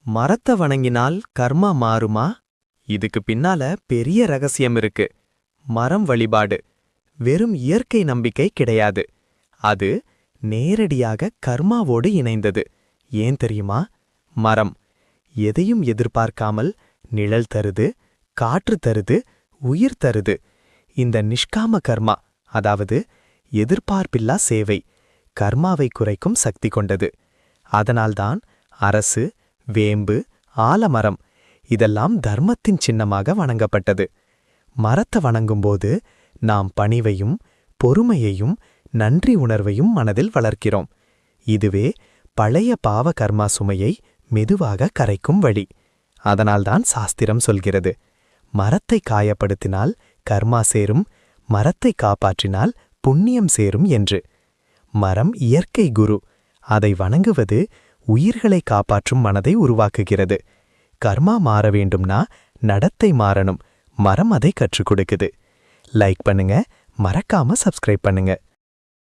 மரத்த வணங்கினால் கர்மா மாறுமா? இதுக்கு பின்னால பெரிய ரகசியம் இருக்கு. மரம் வழிபாடு வெறும் இயற்கை நம்பிக்கை கிடையாது. அது நேரடியாக கர்மாவோடு இணைந்தது. ஏன் தெரியுமா? மரம் எதையும் எதிர்பார்க்காமல் நிழல் தருது, காற்று தருது, உயிர் தருது. இந்த நிஷ்காம கர்மா, அதாவது எதிர்பார்ப்பில்லா சேவை, கர்மாவை குறைக்கும் சக்தி கொண்டது. அதனால்தான் அரசு, வேம்பு, ஆலமரம் இதெல்லாம் தர்மத்தின் சின்னமாக வணங்கப்பட்டது. மரத்தை வணங்கும்போது நாம் பணிவையும் பொறுமையையும் நன்றி உணர்வையும் மனதில் வளர்க்கிறோம். இதுவே பழைய பாவ கர்மா சுமையை மெதுவாக கரைக்கும் வழி. அதனால்தான் சாஸ்திரம் சொல்கிறது, மரத்தை காயப்படுத்தினால் கர்மா சேரும், மரத்தை காப்பாற்றினால் புண்ணியம் சேரும் என்று. மரம் இயற்கை குரு. அதை வணங்குவது உயிர்களை காப்பாற்றும் மனதை உருவாக்குகிறது. கர்மா மாற வேண்டும்னா நடத்தை மாறணும். மரம் அதை கற்றுக் கொடுக்குது. லைக் பண்ணுங்க, மறக்காம சப்ஸ்கிரைப் பண்ணுங்க.